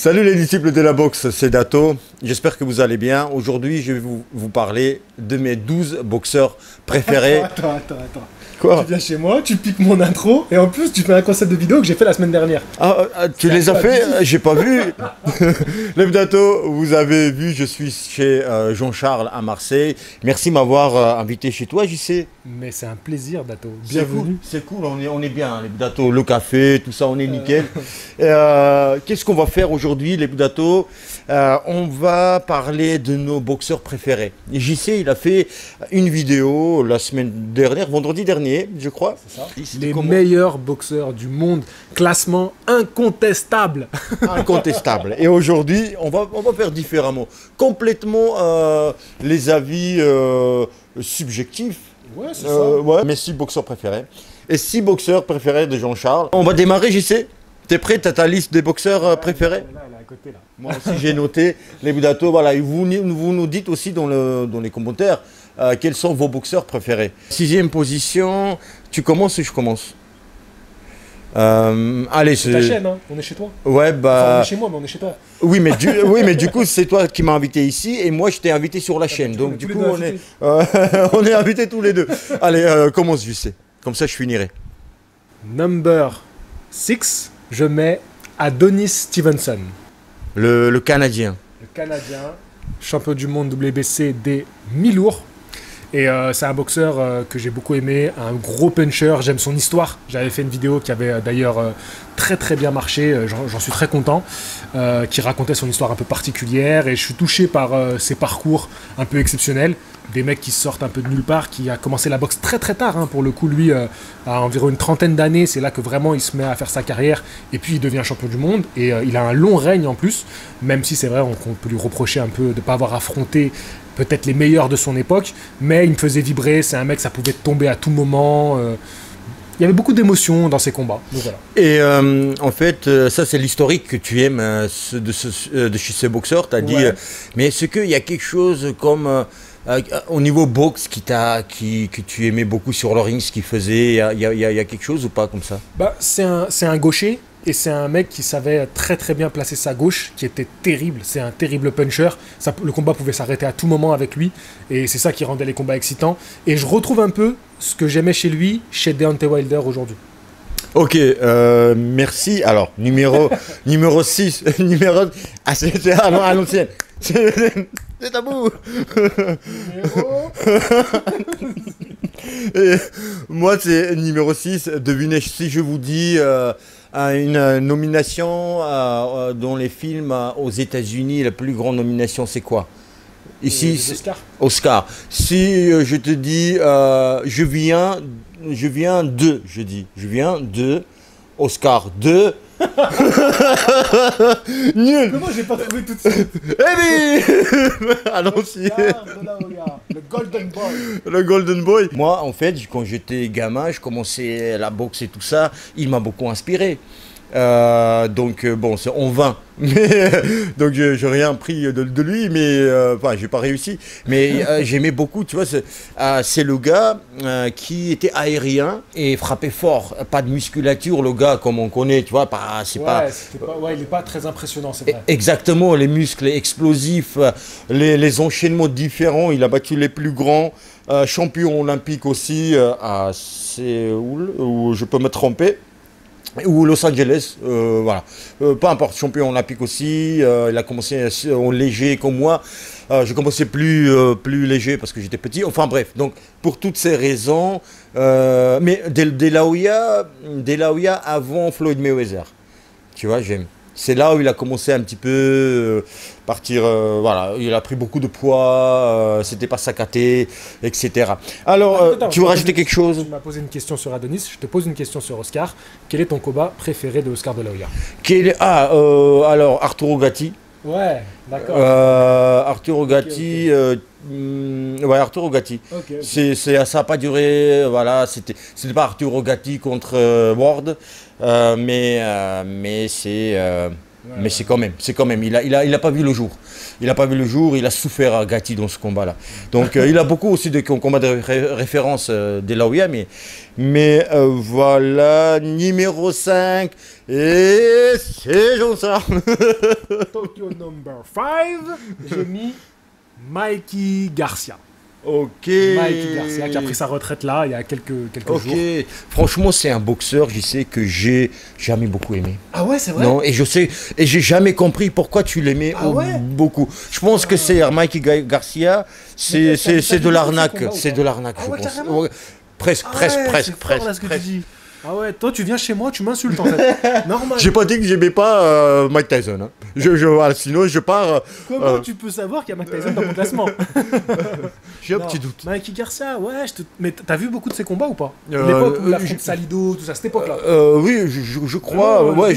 Salut les disciples de la boxe, c'est Dato. J'espère que vous allez bien. Aujourd'hui, je vais vous parler de mes 12 boxeurs préférés. Attends. Quoi? Tu viens chez moi, tu piques mon intro et en plus tu fais un concept de vidéo que j'ai fait la semaine dernière. Tu les as fait? J'ai pas vu. Les Dato, vous avez vu, je suis chez Jean-Charles à Marseille. Merci de m'avoir invité chez toi, JC. Mais c'est un plaisir, Dato. Bienvenue. C'est cool, on est bien, les Dato. Le café, tout ça, on est nickel. Qu'est-ce qu'on va faire aujourd'hui, les Dato? On va parler de nos boxeurs préférés. JC, il a fait une vidéo la semaine dernière, vendredi dernier, je crois. C'est ça. Les meilleurs boxeurs du monde, classement incontestable. Incontestable. Et aujourd'hui, on va faire différemment. Complètement les avis subjectifs. Ouais, c'est ça. Ouais, mes 6 boxeurs préférés. Et 6 boxeurs préférés de Jean-Charles. On va démarrer, JC. T'es prêt? T'as ta liste des boxeurs préférés? Là, elle est à côté, là. Moi aussi, j'ai noté les Dato. Voilà, et vous nous dites aussi dans les commentaires quels sont vos boxeurs préférés. 6e position, tu commences ou je commence? Allez, c'est ta chaîne, hein. On est chez toi. Ouais, bah. Enfin, on est chez moi, mais on est chez toi. Oui, mais du coup, c'est toi qui m'as invité ici et moi, je t'ai invité sur la chaîne. Donc, du coup, on est invités tous les deux. Allez, commence, je sais. Comme ça, je finirai. Number 6, je mets Adonis Stevenson. Le Canadien. Le Canadien, champion du monde WBC des mi-lourds. Et c'est un boxeur que j'ai beaucoup aimé, un gros puncher, j'aime son histoire. J'avais fait une vidéo qui avait d'ailleurs très bien marché, j'en suis très content, qui racontait son histoire un peu particulière. Et je suis touché par ses parcours un peu exceptionnels. Des mecs qui sortent un peu de nulle part, qui a commencé la boxe très tard, hein, pour le coup, lui, à environ une trentaine d'années, c'est là que vraiment il se met à faire sa carrière, et puis il devient champion du monde, et il a un long règne en plus, même si c'est vrai qu'on peut lui reprocher un peu de ne pas avoir affronté peut-être les meilleurs de son époque, mais il me faisait vibrer, c'est un mec, ça pouvait tomber à tout moment, il y avait beaucoup d'émotions dans ses combats, donc voilà. Et en fait, ça c'est l'historique que tu aimes de chez ce boxeur, tu as dit, mais est-ce qu'il y a quelque chose comme... au niveau boxe que tu aimais beaucoup sur le ring, ce qu'il faisait, il y a quelque chose ou pas comme ça? Bah, c'est un gaucher et c'est un mec qui savait très bien placer sa gauche, qui était terrible, c'est un terrible puncher. Le combat pouvait s'arrêter à tout moment avec lui et c'est ça qui rendait les combats excitants. Et je retrouve un peu ce que j'aimais chez lui, chez Deontay Wilder aujourd'hui. Ok, merci. Alors, numéro 6, c'est à l'ancienne. C'est tabou. Et moi, c'est numéro 6. Devinez si je vous dis une nomination dans les films aux États-Unis, la plus grande nomination, c'est quoi? Ici, Oscar. Si je te dis, je viens de Oscar 2. Nul. Comment j'ai pas trouvé tout de suite? Eh oui. Allons-y. Le Golden Boy. Le Golden Boy. Moi, en fait, quand j'étais gamin, je commençais la boxe et tout ça. Il m'a beaucoup inspiré. Donc bon, c'est en vain. Donc j'ai rien pris de lui, mais enfin j'ai pas réussi. Mais j'aimais beaucoup, tu vois, c'est le gars qui était aérien et frappait fort. Pas de musculature, le gars comme on connaît, tu vois. Il est pas très impressionnant, c'est vrai. Exactement, les muscles explosifs, les enchaînements différents. Il a battu les plus grands. Champion olympique aussi à Séoul, où je peux me tromper. Ou Los Angeles, voilà. Peu importe, champion olympique aussi. Il a commencé en léger comme moi. J'ai commencé plus léger parce que j'étais petit. Enfin bref, donc pour toutes ces raisons. Mais De La Hoya avant Floyd Mayweather. Tu vois, j'aime. C'est là où il a commencé un petit peu partir, voilà, il a pris beaucoup de poids, c'était pas saccadé, etc. Alors, tu veux rajouter quelque chose? Tu m'as posé une question sur Adonis, je te pose une question sur Oscar. Quel est ton combat préféré de Oscar De La Hoya? Alors, Arturo Gatti. Ouais, d'accord. Arturo Gatti, ouais, Arturo Gatti. Okay. Ça n'a pas duré, voilà, c'était pas Arturo Gatti contre Ward, mais c'est mais c'est quand même, il a pas vu le jour. Il n'a pas vu le jour, il a souffert à Gatti dans ce combat-là. Donc il a beaucoup aussi de combats de référence de la OIA, mais voilà, numéro 5, et c'est Jean ça. Tokyo number 5, j'ai mis Mikey Garcia. Ok. Mikey Garcia qui a pris sa retraite là il y a quelques jours. Franchement, c'est un boxeur, je sais que j'ai jamais beaucoup aimé. Ah ouais, c'est vrai. Non, et j'ai jamais compris pourquoi tu l'aimais beaucoup. Je pense que c'est Mikey Garcia, c'est de l'arnaque, c'est de l'arnaque, je pense. Ouais, presque. Là, ce que tu dis. Ah ouais, toi tu viens chez moi, tu m'insultes en fait. Normal. J'ai pas dit que j'aimais pas Mike Tyson. Hein. Sinon je pars. Comment tu peux savoir qu'il y a Mike Tyson dans mon classement? J'ai un petit doute. Mikey Garcia, ouais, mais t'as vu beaucoup de ses combats ou pas? L'époque où il affronte Salido, tout ça, cette époque-là. Oui, je crois. Ouais,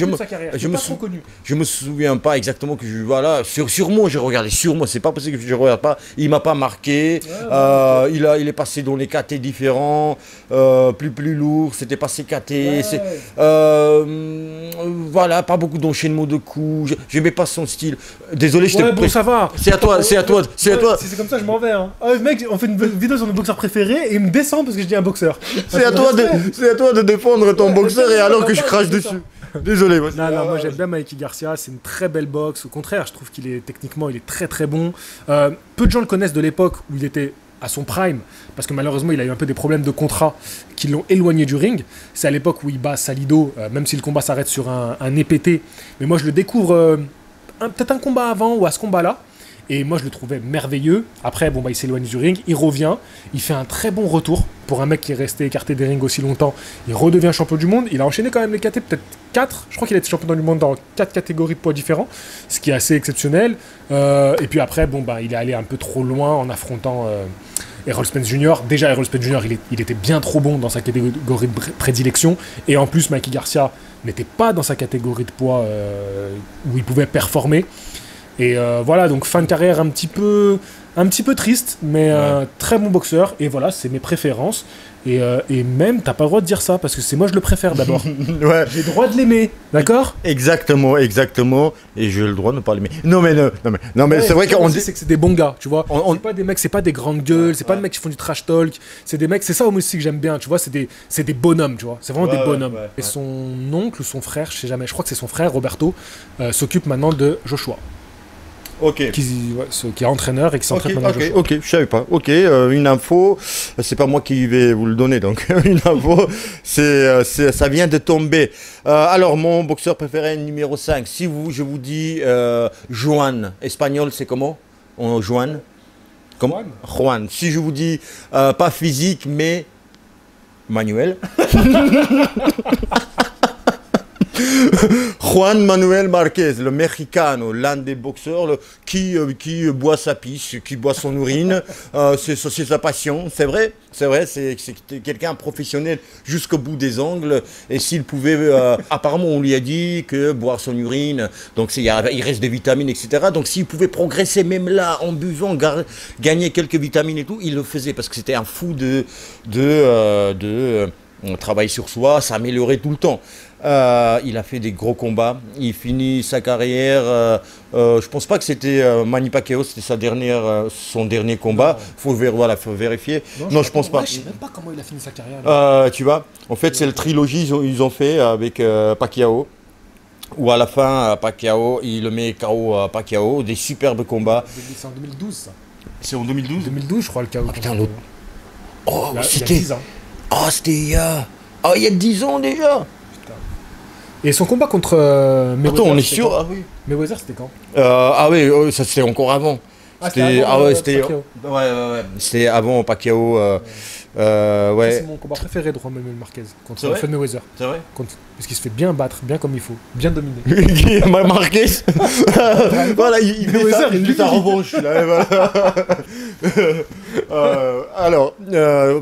je me souviens pas exactement que voilà. Sûrement j'ai regardé. Sûrement, c'est pas possible que je regarde pas. Il m'a pas marqué. Il est passé dans les KT différents, plus lourd. C'était passé KT. Voilà, pas beaucoup d'enchaînement de coups. J'aimais pas son style. Désolé, je te. Bon, ça va. C'est à toi. Si c'est comme ça, je m'en vais. Hein. Ah, mec, on fait une vidéo sur nos boxeurs préférés et il me descend parce que je dis un boxeur. C'est à toi de défendre ton boxeur et alors que je crache dessus. Désolé. Moi, j'aime bien Mikey Garcia. C'est une très belle boxe. Au contraire, je trouve qu'il est techniquement, il est très très bon. Peu de gens le connaissent de l'époque où il était à son prime, parce que malheureusement il a eu un peu des problèmes de contrat qui l'ont éloigné du ring. C'est à l'époque où il bat Salido, même si le combat s'arrête sur un EPT. Mais moi je le découvre peut-être un combat avant ou à ce combat-là. Et moi je le trouvais merveilleux. Après, il s'éloigne du ring, il revient, il fait un très bon retour. Pour un mec qui est resté écarté des rings aussi longtemps, il redevient champion du monde. Il a enchaîné quand même les KT, peut-être 4. Je crois qu'il a été champion du monde dans 4 catégories de poids différents, ce qui est assez exceptionnel. Et puis après, il est allé un peu trop loin en affrontant Errol Spence Jr. Déjà, Errol Spence Jr., il était bien trop bon dans sa catégorie de prédilection. Et en plus, Mikey Garcia n'était pas dans sa catégorie de poids où il pouvait performer. Et voilà, donc fin de carrière un petit peu triste, mais très bon boxeur. Et voilà, c'est mes préférences. Et même, t'as pas le droit de dire ça, parce que c'est moi je le préfère d'abord. Ouais. J'ai le droit de l'aimer, d'accord? Exactement. Et j'ai le droit de ne pas l'aimer. Non mais c'est vrai qu'on dit... C'est que c'est des bons gars, tu vois. C'est pas des mecs, c'est pas des grandes gueules, c'est pas des mecs qui font du trash talk. C'est des mecs, c'est ça aussi que j'aime bien, tu vois. C'est des bonhommes, tu vois. C'est vraiment des bonhommes. Et son oncle ou son frère, je sais jamais, je crois que c'est son frère, Roberto, s'occupe maintenant de Joshua. Ok. Qui est entraîneur et qui s'entraîne maintenant Joshua. Ok, je savais pas. Ok, une info, c'est pas moi qui vais vous le donner, donc une info, ça vient de tomber. Alors, mon boxeur préféré numéro 5, si je vous dis Juan, espagnol, c'est comment? Juan? Juan. Si je vous dis pas physique, mais Manuel. Juan Manuel Marquez, le Mexicano, l'un des boxeurs qui boit sa pisse, qui boit son urine, c'est sa passion, c'est vrai, c'est quelqu'un professionnel jusqu'au bout des ongles, et s'il pouvait, apparemment on lui a dit que boire son urine, donc il reste des vitamines, etc., donc s'il pouvait progresser même là, en buvant, gagner quelques vitamines et tout, il le faisait, parce que c'était un fou on travaille sur soi, s'améliorer tout le temps. Il a fait des gros combats. Il finit sa carrière. Je pense pas que c'était Manny Pacquiao, c'était son dernier combat. Faut vérifier. Non, je pense pas. Je sais même pas comment il a fini sa carrière. Tu vois, en fait, c'est la trilogie ils ont fait avec Pacquiao. Où à la fin, Pacquiao, il le met KO à Pacquiao. Des superbes combats. C'est en 2012, ça. C'est en 2012 2012, je crois, le KO. Ah, putain, l'autre. Oh, c'était. Il y a 10 ans. Oh, c'était il y a 10 ans déjà. Putain. Et son combat contre Mayweather. Attends, on est sûr? Ah oui. Mayweather, c'était quand? Ah oui, ça c'était encore avant. C'était avant Pacquiao. C'est mon combat préféré de Juan Manuel Marquez contre Floyd Mayweather. C'est vrai? Parce qu'il se fait bien battre, bien comme il faut, bien dominer. Marquez. Voilà, il fait sa revanche. Alors,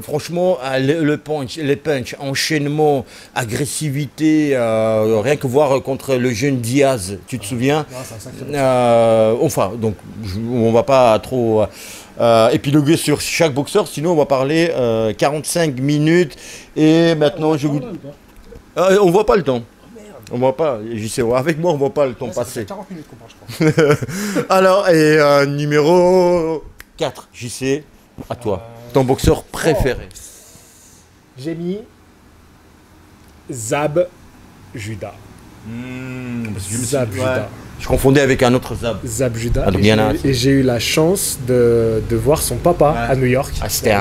franchement, le punch, les punch, enchaînement, agressivité, rien que voir contre le jeune Diaz, tu te souviens? Enfin, donc, on va pas trop épiloguer sur chaque boxeur, sinon on va parler 45 minutes. Et maintenant, on voit pas le temps. On voit pas, j'y sais, avec moi on voit pas le temps Ouais, ça fait passer. 40 minutes qu'on parle, je crois. Alors, et numéro 4, j'y sais, à toi. Ton boxeur préféré. J'ai mis Zab Judah. Parce que Zab Judah. Je confondais avec un autre Zab. Zab Judah. Ah, donc il y en a un. Et j'ai eu la chance de voir son papa à New York. Ah, c'était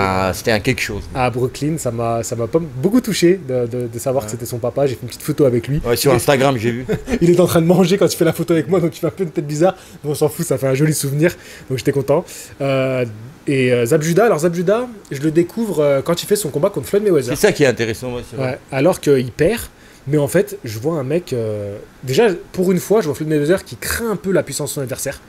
un quelque chose. À Brooklyn, ça m'a pas beaucoup touché de savoir que c'était son papa. J'ai fait une petite photo avec lui. Ouais, sur Instagram, j'ai vu. Il est en train de manger quand il fait la photo avec moi, donc il fait un peu une tête bizarre. Mais on s'en fout, ça fait un joli souvenir. Donc j'étais content. Zab Judah, alors Zab Judah, je le découvre quand il fait son combat contre Floyd Mayweather. C'est ça qui est intéressant. Ouais, alors qu'il perd. Mais en fait, je vois un mec... déjà, pour une fois, je vois Floyd Mayweather qui craint un peu la puissance de son adversaire.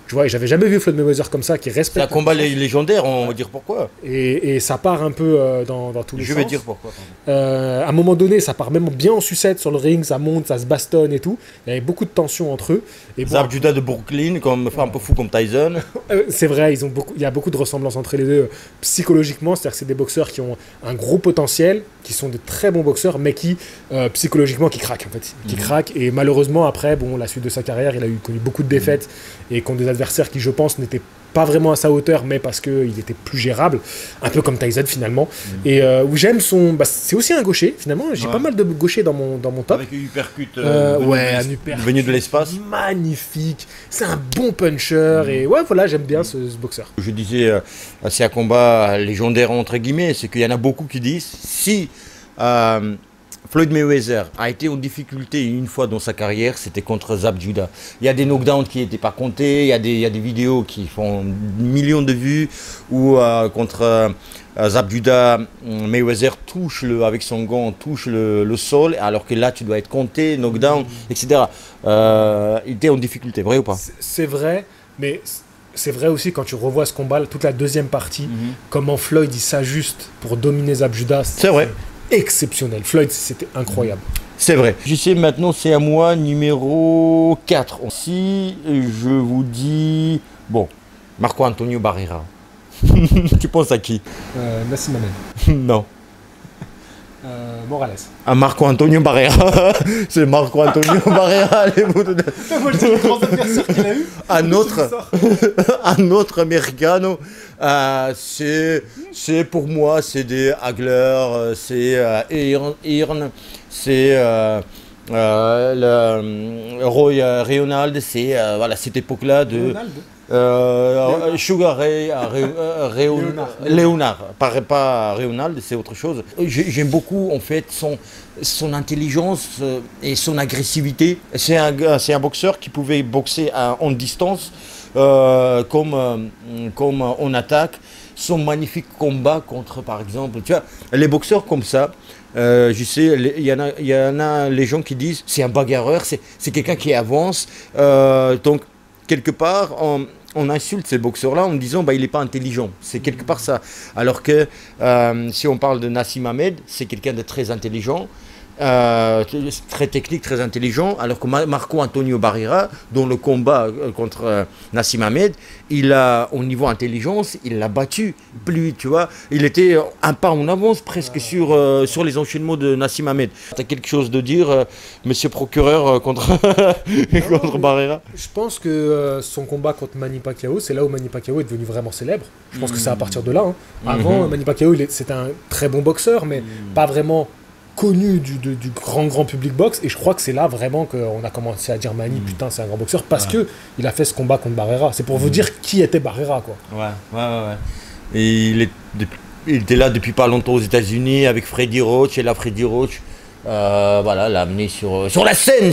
Tu vois, et j'avais jamais vu Floyd Mayweather comme ça, qui respecte... C'est un combat légendaire, on va dire pourquoi. Et ça part un peu dans tous les sens. Je vais dire pourquoi. À un moment donné, ça part même bien en sucette sur le ring, ça monte, ça se bastonne et tout. Il y avait beaucoup de tension entre eux. Et bon, Zab Judah de Brooklyn, un peu fou comme Tyson. c'est vrai, il y a beaucoup de ressemblances entre les deux psychologiquement. C'est-à-dire que c'est des boxeurs qui ont un gros potentiel, qui sont de très bons boxeurs, mais qui psychologiquement qui craquent en fait, qui craquent. Et malheureusement après, bon, la suite de sa carrière, il a connu beaucoup de défaites et contre des adversaires qui, je pense, n'étaient pas vraiment à sa hauteur, mais parce qu'il était plus gérable, un peu comme Tyson finalement. Et où j'aime son... c'est aussi un gaucher, finalement. J'ai pas mal de gauchers dans mon top. Avec un uppercut un uppercut venu de l'espace. Magnifique. C'est un bon puncher. Et ouais, voilà, j'aime bien ce boxeur. Je disais, c'est un combat légendaire entre guillemets, c'est qu'il y en a beaucoup qui disent, si Floyd Mayweather a été en difficulté une fois dans sa carrière, c'était contre Zab Judah. Il y a des knockdowns qui n'étaient pas comptés, il y a des vidéos qui font millions de vues où contre Zab Judah, Mayweather avec son gant, touche le sol, alors que là tu dois être compté, knockdown, etc. Il était en difficulté, vrai ou pas? C'est vrai, mais c'est vrai aussi quand tu revois ce combat, toute la deuxième partie, comment Floyd il s'ajuste pour dominer Zab Judah. C'est vrai. Exceptionnel. Floyd, c'était incroyable. C'est vrai. Je sais maintenant, c'est à moi, numéro 4. Si je vous dis... Bon, Marco Antonio Barrera. Tu penses à qui? Nassim Hamed. Non. Morales. À Marco Antonio Barrera. C'est Marco Antonio Barrera. Moi, je dis les grands adversaires qu'il a eu. Un autre américano. C'est pour moi, c'est des Hagler, c'est Hearn, c'est Roy Reynolds, c'est voilà, cette époque-là de Sugar Ray Leonard, pas Reynolds, c'est autre chose. J'aime beaucoup en fait son intelligence et son agressivité. C'est un boxeur qui pouvait boxer en distance comme en attaque. Son magnifique combat contre, par exemple, tu vois, les boxeurs comme ça, je sais, il y en a les gens qui disent c'est un bagarreur, c'est quelqu'un qui avance. Donc, quelque part, on insulte ces boxeurs-là en disant il n'est pas intelligent. C'est quelque part ça. Alors que si on parle de Nassim Hamed, c'est quelqu'un de très intelligent. Très technique, très intelligent, alors que Marco Antonio Barrera, dans le combat contre Nassim Hamed, il a, au niveau intelligence, il l'a battu. Plus, tu vois, il était un pas en avance presque sur les enchaînements de Nassim Hamed. Tu as quelque chose de dire, monsieur procureur, contre Barrera? Je pense que son combat contre Manny Pacquiao, c'est là où Manny Pacquiao est devenu vraiment célèbre. Je pense que c'est à partir de là. Avant, Manny Pacquiao, c'était un très bon boxeur, mais pas vraiment connu du grand public boxe, et je crois que c'est là vraiment qu'on a commencé à dire Manny, putain, c'est un grand boxeur, parce que il a fait ce combat contre Barrera. C'est pour vous dire qui était Barrera, quoi. Ouais. Et il était là depuis pas longtemps aux États-Unis avec Freddie Roach, et là Freddie Roach voilà, l'a amené sur la scène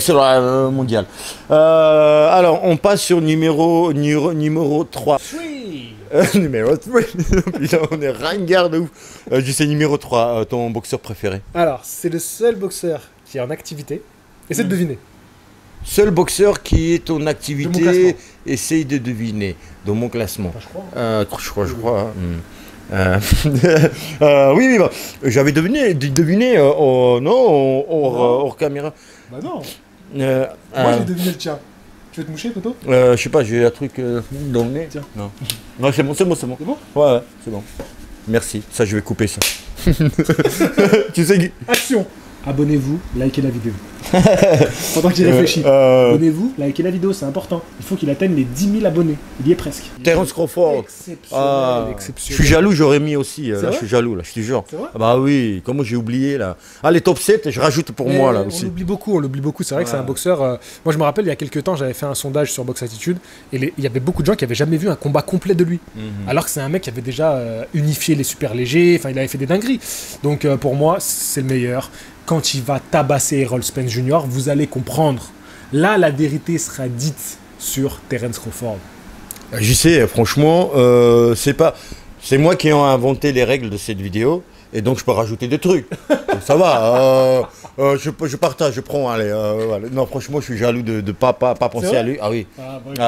mondiale. Alors on passe sur numéro 3. Numéro 3. On est ringard de ouf. Je sais numéro 3, ton boxeur préféré. Alors, c'est le seul boxeur qui est en activité. Essaie de deviner. Seul boxeur qui est en activité, essaye de deviner. Dans mon classement. Enfin, je crois. Oui, j'avais deviné hors caméra. Bah non. Moi, j'ai deviné le tien. Tu veux te moucher, Toto? Je sais pas, j'ai un truc dans le nez. Tiens. Non, c'est bon. C'est bon? C'est bon? Ouais, c'est bon. Merci. Ça, je vais couper ça. Tu sais... Action! Abonnez-vous, likez la vidéo. Pendant que j'y réfléchis. Abonnez-vous, likez la vidéo, c'est important. Il faut qu'il atteigne les 10 000 abonnés. Il y est presque. Terence Crawford. Exceptionnel, Je exceptionnel. suis jaloux, j'aurais mis aussi. Là, vrai je suis jaloux, là, je te jure. C'est vrai Ah bah oui, comment j'ai oublié là. Ah, les top 7, je rajoute pour moi là aussi. On l'oublie beaucoup. C'est vrai que c'est un boxeur. Moi, je me rappelle, il y a quelques temps, j'avais fait un sondage sur Box Attitude et il y avait beaucoup de gens qui avaient jamais vu un combat complet de lui. Alors que c'est un mec qui avait déjà unifié les super légers. Enfin, il avait fait des dingueries. Donc, pour moi, c'est le meilleur. Quand il va tabasser Errol Spence Jr., vous allez comprendre. Là, la vérité sera dite sur Terence Crawford. Je sais, franchement, c'est moi qui ai inventé les règles de cette vidéo. Et donc je peux rajouter des trucs. Donc, ça va. Je partage, je prends. Allez, voilà. Non, franchement, je suis jaloux de ne pas penser à lui. Ah oui.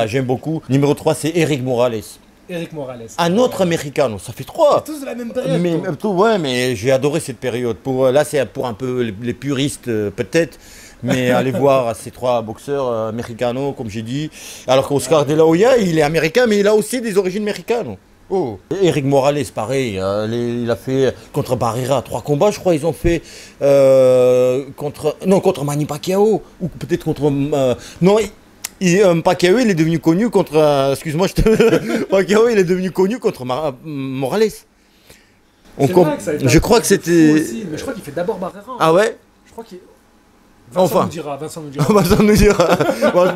J'aime beaucoup. Numéro 3, c'est Eric Morales. Eric Morales. Un autre américain, ça fait 3. Tous de la même période. Mais j'ai adoré cette période. Là, c'est pour un peu les puristes, peut-être. Mais allez voir ces 3 boxeurs américanos, comme j'ai dit. Alors qu'Oscar De La Hoya, il est américain, mais il a aussi des origines américaines. Oh. Eric Morales, pareil, il a fait contre Barrera 3 combats, je crois. Ils ont fait contre Manny Pacquiao, ou peut-être contre. Pacquiao, il est devenu connu contre. Excuse-moi, Pacquiao, il est devenu connu contre Morales. Je crois que c'était. Mais je crois qu'il fait d'abord Barrera. Ah ouais? Je crois qu'il. Vincent nous dira.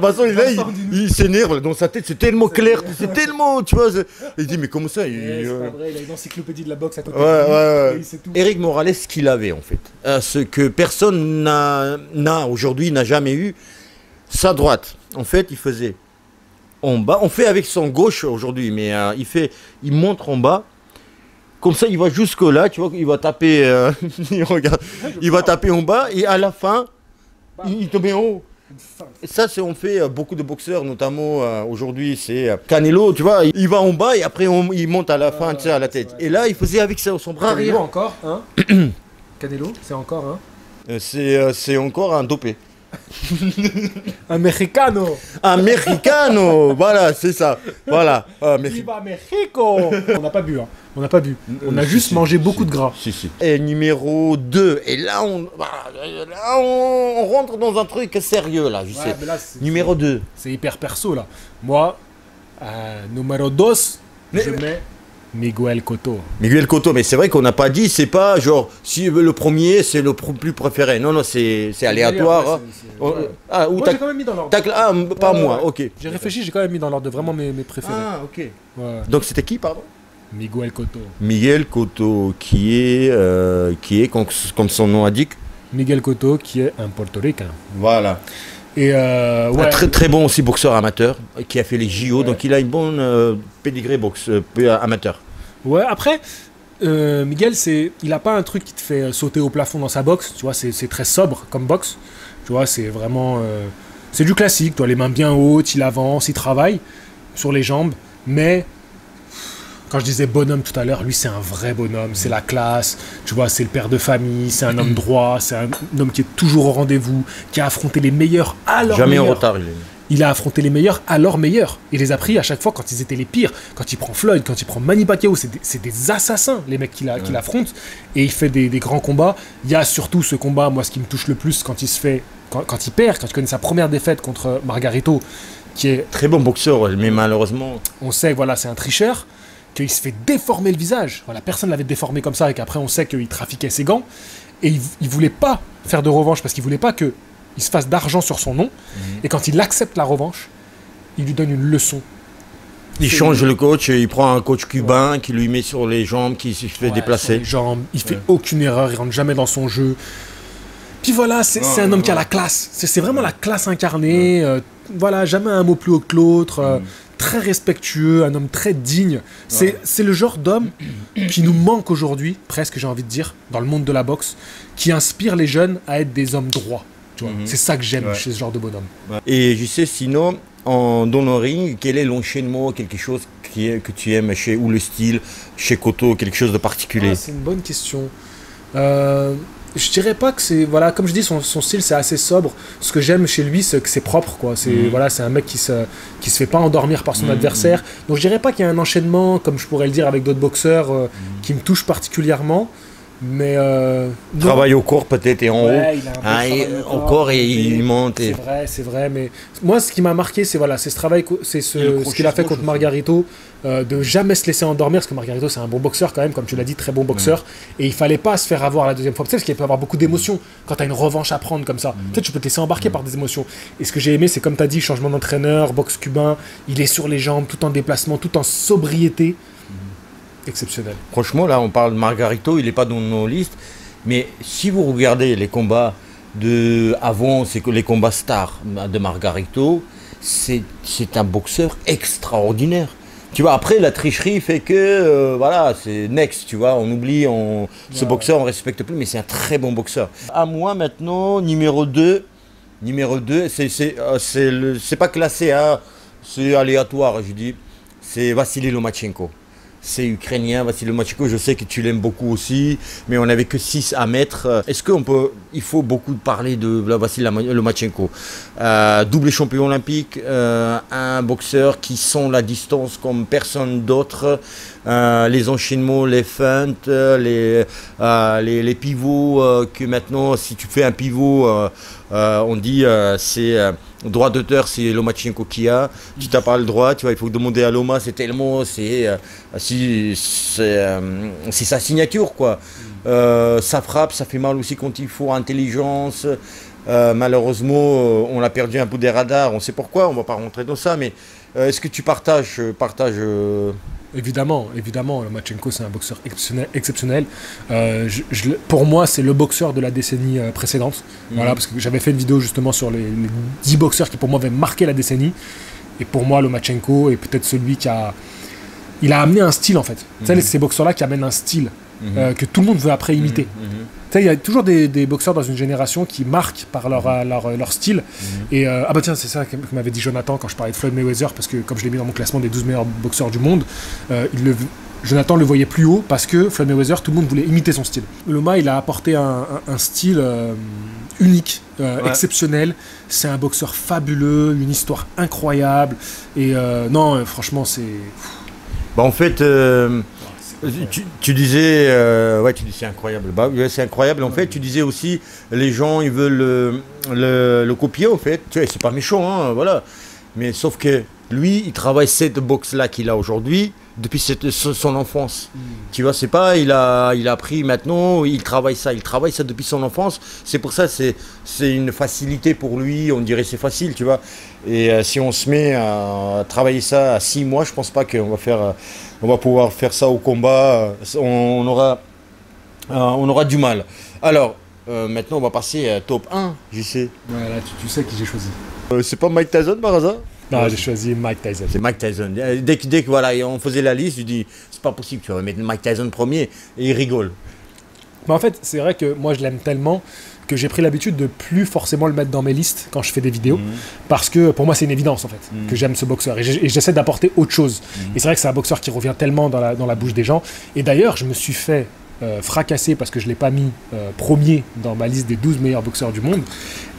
Vincent, il s'énerve dans sa tête, c'est tellement clair, c'est tellement, tu vois. Il dit, mais comment ça C'est pas vrai, il a une encyclopédie de la boxe à côté. Ouais. Eric Morales, ce qu'il avait en fait, ce que personne aujourd'hui n'a jamais eu, sa droite. En fait, il faisait en bas, on fait avec son gauche aujourd'hui, mais il montre en bas. Comme ça, il va jusque là, tu vois, il va taper, il va taper en bas et à la fin. Il te met en haut. Et ça, on fait beaucoup de boxeurs, notamment aujourd'hui, c'est Canelo, tu vois, il va en bas et après il monte à la fin, tu sais, à la tête. Et là, il faisait avec son bras arrière. Canelo encore, hein? Canelo, c'est encore, hein? C'est encore un dopé. Americano, voilà, c'est ça. Voilà. Viva Mexico. On n'a pas bu, hein. On a juste mangé beaucoup de gras. Si. Et numéro 2, et là on rentre dans un truc sérieux là, je sais. Numéro 2. C'est hyper perso là. Moi, numéro 2, je mets Miguel Cotto. Miguel Cotto, mais c'est vrai qu'on n'a pas dit, c'est pas genre, si le premier, c'est le plus préféré. Non, c'est aléatoire. Moi, j'ai quand même mis dans l'ordre. Pas moi, ok. J'ai réfléchi, j'ai quand même mis dans l'ordre de vraiment mes préférés. Ah, ok. Ouais. Donc c'était qui, pardon? Miguel Cotto. Miguel Cotto, qui est comme son nom indique. Miguel Cotto, qui est un portoricain. Voilà. Et un très bon aussi boxeur amateur, qui a fait les JO, donc il a une bonne pédigrée amateur. Ouais, après, Miguel, il n'a pas un truc qui te fait sauter au plafond dans sa boxe, tu vois, c'est très sobre comme boxe, tu vois, c'est vraiment, c'est du classique, toi, les mains bien hautes, il avance, il travaille sur les jambes, mais quand je disais bonhomme tout à l'heure, lui c'est un vrai bonhomme, c'est la classe, tu vois, c'est le père de famille, c'est un homme droit, c'est un homme qui est toujours au rendez-vous, qui a affronté les meilleurs à leur Jamais meilleurs. En retard, Il a affronté les meilleurs à leurs meilleurs. Il les a pris à chaque fois quand ils étaient les pires. Quand il prend Floyd, quand il prend Manny Pacquiao, c'est des assassins, les mecs qu'il affronte. Et il fait des grands combats. Il y a surtout ce combat, moi, ce qui me touche le plus, quand il perd, quand il connaît sa première défaite contre Margarito, qui est... Très bon boxeur, mais malheureusement... On sait que voilà, c'est un tricheur, qu'il se fait déformer le visage. Voilà, personne ne l'avait déformé comme ça, et qu'après on sait qu'il trafiquait ses gants. Et il voulait pas faire de revanche, parce qu'il voulait pas qu'il se fasse d'argent sur son nom. Et quand il accepte la revanche, il lui donne une leçon. Il change le coach, il prend un coach cubain qui lui met sur les jambes, qui se fait déplacer. Sur les jambes, il fait aucune erreur, il rentre jamais dans son jeu. Puis voilà, c'est un homme qui a la classe. C'est vraiment la classe incarnée. Voilà, jamais un mot plus haut que l'autre. Très respectueux, un homme très digne. C'est le genre d'homme qui nous manque aujourd'hui, presque j'ai envie de dire, dans le monde de la boxe, qui inspire les jeunes à être des hommes droits. Tu vois. C'est ça que j'aime chez ce genre de bonhomme. Et je sais, sinon, dans le ring, quel est l'enchaînement, quelque chose que tu aimes ou le style chez Cotto, quelque chose de particulier? C'est une bonne question. Je dirais pas que c'est... Voilà, comme je dis, son style, c'est assez sobre. Ce que j'aime chez lui, c'est que c'est propre, quoi. Voilà, c'est un mec qui se fait pas endormir par son adversaire. Donc je dirais pas qu'il y a un enchaînement, comme je pourrais le dire avec d'autres boxeurs, qui me touche particulièrement. Mais Travail au corps peut-être et en haut. ouais, il a un peu de travail Au corps et il monte. C'est vrai, mais moi ce qui m'a marqué, c'est voilà, c'est ce travail, c'est ce qu'il a fait contre Margarito, de jamais se laisser endormir, parce que Margarito c'est un bon boxeur quand même, comme tu l'as dit, très bon boxeur, et il fallait pas se faire avoir la deuxième fois, parce qu'il peut y avoir beaucoup d'émotions quand tu as une revanche à prendre comme ça. Tu sais, tu peux te laisser embarquer par des émotions. Et ce que j'ai aimé, c'est comme tu as dit, changement d'entraîneur, boxe cubain, il est sur les jambes, tout en déplacement, tout en sobriété. Exceptionnel. Franchement, là, on parle de Margarito, il n'est pas dans nos listes. Mais si vous regardez les combats avant, c'est que les combats stars de Margarito, c'est un boxeur extraordinaire. Tu vois, après, la tricherie fait que, voilà, c'est next, tu vois, on oublie, ce boxeur, on ne respecte plus, mais c'est un très bon boxeur. À moi, maintenant, numéro 2, c'est pas classé, hein, c'est aléatoire, je dis, c'est Vassili Lomachenko. C'est ukrainien, Vassili Lomachenko, je sais que tu l'aimes beaucoup aussi, mais on n'avait que 6 à mettre. Est-ce il faut beaucoup parler de Vassili Lomachenko. Double champion olympique, un boxeur qui sent la distance comme personne d'autre. Les enchaînements, les feintes, les pivots, que maintenant, si tu fais un pivot, on dit c'est droit d'auteur, c'est Lomachenko qui a. Tu n'as pas le droit, tu vois, il faut demander à Loma, c'est tellement, c'est sa signature, quoi. Ça frappe, ça fait mal aussi quand il faut, intelligence. Malheureusement, on l'a perdu un peu des radars, on sait pourquoi, on ne va pas rentrer dans ça, mais est-ce que tu partages Évidemment, Lomachenko c'est un boxeur exceptionnel. Pour moi, c'est le boxeur de la décennie précédente. Voilà, parce que j'avais fait une vidéo justement sur les 10 boxeurs qui pour moi avaient marqué la décennie. Et pour moi, Lomachenko est peut-être celui il a amené un style en fait. Tu sais, ces boxeurs-là qui amènent un style que tout le monde veut après imiter. Tu sais, il y a toujours des boxeurs dans une génération qui marquent par leur style. Et ah bah tiens, c'est ça que m'avait dit Jonathan quand je parlais de Floyd Mayweather, parce que comme je l'ai mis dans mon classement des 12 meilleurs boxeurs du monde, Jonathan le voyait plus haut parce que Floyd Mayweather, tout le monde voulait imiter son style. Loma, il a apporté un style unique, exceptionnel. C'est un boxeur fabuleux, une histoire incroyable. Et non, franchement, c'est... Bah en fait, tu disais, tu dis c'est incroyable. Bah, c'est incroyable. En fait, tu disais aussi, les gens, ils veulent le copier, en fait. Tu vois, c'est pas méchant, hein, voilà. Mais sauf que lui, il travaille cette boxe-là qu'il a aujourd'hui depuis son enfance. Tu vois, c'est pas, il a appris maintenant, il travaille ça depuis son enfance. C'est pour ça, c'est une facilité pour lui. On dirait c'est facile, tu vois. Et si on se met à travailler ça à 6 mois, je pense pas qu'on va pouvoir faire ça au combat. On aura du mal. Alors, maintenant, on va passer à top 1, je sais. Ouais, là, tu sais qui j'ai choisi. C'est pas Mike Tyson par hasard? Non, j'ai choisi Mike Tyson. C'est Mike Tyson. Dès que voilà, on faisait la liste, je dis, c'est pas possible, tu vas mettre Mike Tyson premier, et il rigole. Mais en fait, c'est vrai que moi, je l'aime tellement que j'ai pris l'habitude de plus forcément le mettre dans mes listes quand je fais des vidéos, parce que pour moi, c'est une évidence, en fait, que j'aime ce boxeur, et j'essaie d'apporter autre chose. Et c'est vrai que c'est un boxeur qui revient tellement dans la bouche des gens. Et d'ailleurs, je me suis fait fracasser parce que je ne l'ai pas mis premier dans ma liste des 12 meilleurs boxeurs du monde,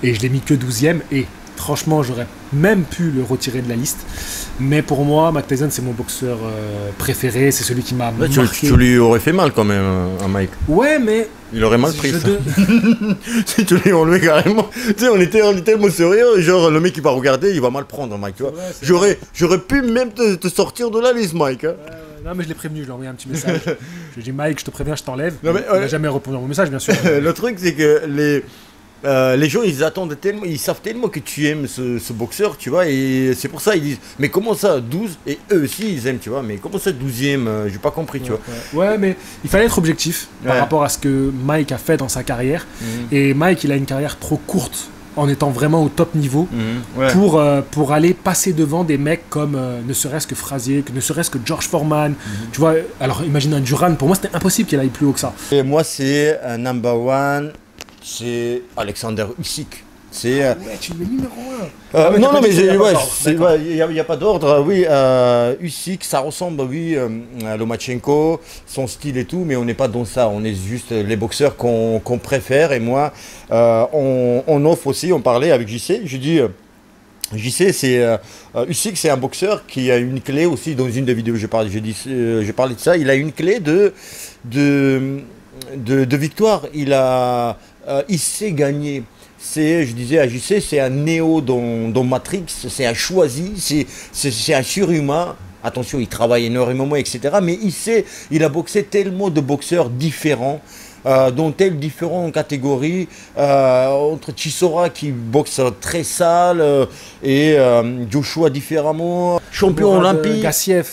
et je l'ai mis que 12e, et franchement, j'aurais même pu le retirer de la liste. Mais pour moi, Mike Tyson, c'est mon boxeur préféré. C'est celui qui m'a marqué. Tu lui aurais fait mal quand même, à Mike. Ouais, mais... Il aurait mal pris ça. Si tu lui enlevais carrément. Tu sais, on était tellement sérieux. Genre, le mec qui va regarder, il va mal prendre, Mike. Tu vois. Ouais, j'aurais pu même te sortir de la liste, Mike. Hein. Non, mais je l'ai prévenu. Je lui ai envoyé un petit message. Je lui ai dit, Mike, je te préviens, je t'enlève. Il n'a jamais répondu à mon message, bien sûr. Le truc, c'est que les gens, ils attendent tellement, ils savent tellement que tu aimes ce boxeur, tu vois, et c'est pour ça ils disent, mais comment ça, 12? Et eux aussi, ils aiment, tu vois, mais comment ça, 12e? J'ai pas compris, tu vois. Ouais, mais il fallait être objectif par rapport à ce que Mike a fait dans sa carrière. Et Mike, il a une carrière trop courte en étant vraiment au top niveau pour aller passer devant des mecs comme ne serait-ce que Frazier, ne serait-ce que George Foreman. Tu vois, alors imagine un Duran, pour moi, c'était impossible qu'il aille plus haut que ça. Et moi, c'est un number one. C'est Alexander Usyk. Ouais, tu le mets numéro 1. Non, mais il n'y a pas d'ordre. Oui, Usyk, ça ressemble, oui, à Lomachenko, son style et tout, mais on n'est pas dans ça. On est juste les boxeurs qu'on préfère. Et moi, on offre aussi, on parlait avec JC. Je dis, JC, Usyk, c'est un boxeur qui a une clé aussi. Dans une des vidéos, j'ai parlé de ça. Il a une clé de victoires. Il sait gagner. Je disais à JC, c'est un néo dans Matrix, c'est un choisi, c'est un surhumain. Attention, il travaille énormément, etc. Mais il a boxé tellement de boxeurs différents, dont différentes catégories, entre Chisora qui boxe très sale et Joshua différemment, champion olympique. Gassiev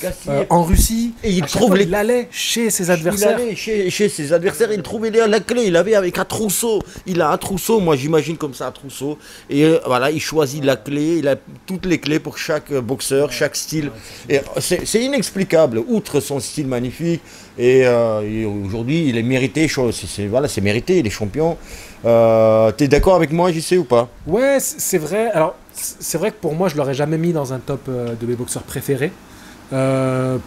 en Russie, et il allait chez ses adversaires. Il allait chez ses adversaires, il trouvait la clé, il avait avec un trousseau. Il a un trousseau, moi j'imagine comme ça un trousseau. Et voilà, il choisit la clé, il a toutes les clés pour chaque boxeur, chaque style. Et c'est inexplicable, outre son style magnifique. Et aujourd'hui, il est mérité, c'est mérité, il est champion. T'es d'accord avec moi, JC, ou pas? Ouais, c'est vrai. Alors, c'est vrai que pour moi, je l'aurais jamais mis dans un top de mes boxeurs préférés.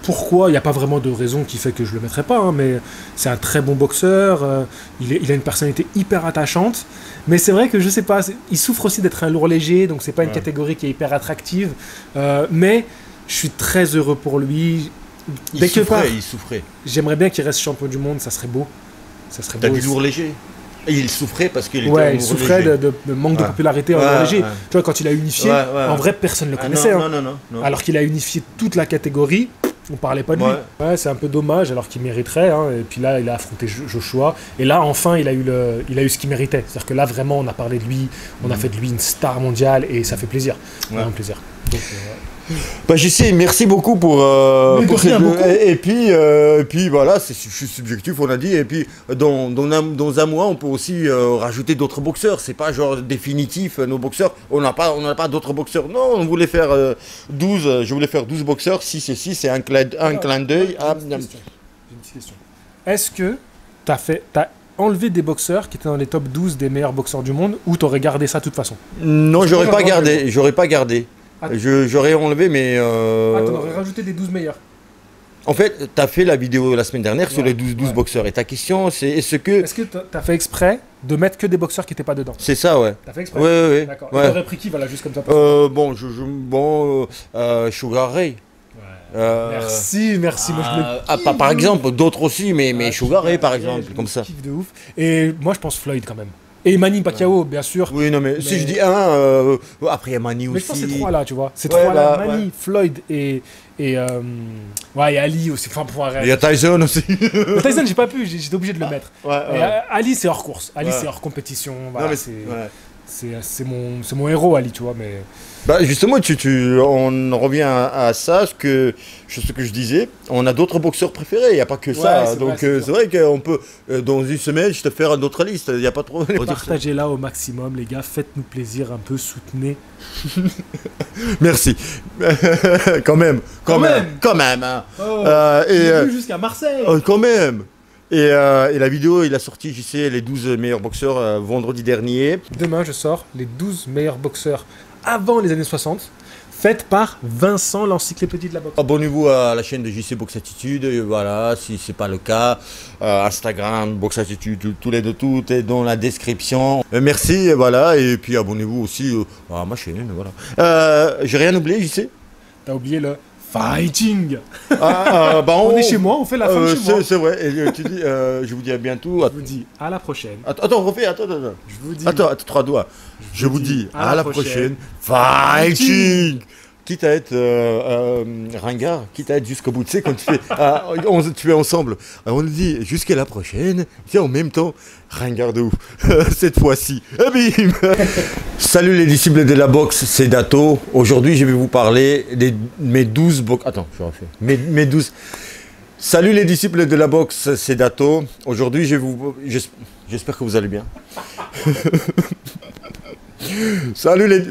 Pourquoi? Il n'y a pas vraiment de raison qui fait que je le mettrais pas, hein, mais c'est un très bon boxeur. Il a une personnalité hyper attachante. Mais c'est vrai que je sais pas, il souffre aussi d'être un lourd léger, donc c'est pas une catégorie qui est hyper attractive. Mais je suis très heureux pour lui. Il souffrait. J'aimerais bien qu'il reste champion du monde, ça serait beau. T'as dit lourd léger. Et il souffrait parce qu'il était il souffrait de manque de popularité en lourd léger. Tu vois, quand il a unifié, en vrai, personne ne le connaissait. Non. Alors qu'il a unifié toute la catégorie, on parlait pas de lui. Ouais, c'est un peu dommage, alors qu'il mériterait. Hein. Et puis là, il a affronté Joshua. Et là, enfin, il a eu ce qu'il méritait. C'est-à-dire que là, vraiment, on a parlé de lui, on a fait de lui une star mondiale, et ça fait plaisir. Vraiment plaisir. Donc, je sais, merci beaucoup pour cette... Et puis voilà, c'est subjectif, on a dit. Et puis dans un mois, on peut aussi rajouter d'autres boxeurs. C'est pas genre définitif, nos boxeurs. On n'a pas d'autres boxeurs. Non, on voulait faire 12. Je voulais faire 12 boxeurs. 6 et 6, c'est un clin d'œil. J'ai une petite question. Est-ce que t'as enlevé des boxeurs qui étaient dans les top 12 des meilleurs boxeurs du monde, ou t'aurais gardé ça de toute façon? Non, j'aurais pas gardé. J'aurais enlevé, mais... t'en aurais rajouté des 12 meilleurs. En fait, tu as fait la vidéo la semaine dernière sur les 12 boxeurs. Et ta question, c'est est-ce que tu as fait exprès de mettre que des boxeurs qui n'étaient pas dedans? C'est ça, ouais. Tu as fait exprès? Ouais. D'accord. Ouais. Tu aurais pris qui, voilà, juste comme ça? Sugar Ray. Merci. Moi, par exemple, d'autres aussi, mais Sugar Ray, par exemple, comme ça. Kiffe de ouf. Et moi, je pense Floyd quand même. Et Manny Pacquiao, bien sûr. Oui, non, mais si je dis un, après il y a Manny aussi. Mais je pense que ces trois-là, tu vois. Ces trois-là, Manny, Floyd et Ali aussi. Enfin, il y a Tyson aussi. Mais Tyson, j'ai pas pu, j'étais obligé de le mettre. Ali, c'est hors course. Ali, c'est hors compétition. Voilà, c'est mon héros, Ali, tu vois. Mais... justement, on revient à ça, ce que je disais. On a d'autres boxeurs préférés, il n'y a pas que ça. Donc c'est vrai qu'on peut, dans une semaine, je te faire une autre liste, il n'y a pas de problème. Partagez-la au maximum, les gars. Faites-nous plaisir un peu, soutenez. Merci. Quand même. Hein. Jusqu'à Marseille. Quand même. Et la vidéo, il a sorti, les 12 meilleurs boxeurs vendredi dernier. Demain, je sors les 12 meilleurs boxeurs avant les années 60, faite par Vincent, l'encyclopédie de la boxe. Abonnez-vous à la chaîne de JC Boxe Attitude, voilà, si ce n'est pas le cas. Instagram, Boxe Attitude, tout est dans la description. Merci, voilà, et puis abonnez-vous aussi à ma chaîne, voilà. J'ai rien oublié, JC? T'as oublié le fighting. On est chez moi, on fait la fin chez moi. C'est vrai, et tu dis, je vous dis à bientôt. Je vous dis à la prochaine. Attends, refais, attends. Je vous dis. Attends, 3 doigts. Je vous dis à la prochaine. Fighting. Quitte à être ringard, quitte à être jusqu'au bout. Tu sais, quand tu fais, tu es ensemble, on dit jusqu'à la prochaine, tiens, en même temps, ringard de ouf, cette fois-ci. Bim. Salut les disciples de la boxe, c'est Dato. Aujourd'hui, je vais vous parler de mes 12 boxeurs. Attends, je refais. Mes 12. Salut les disciples de la boxe, c'est Dato. Aujourd'hui, j'espère que vous allez bien. Salut les...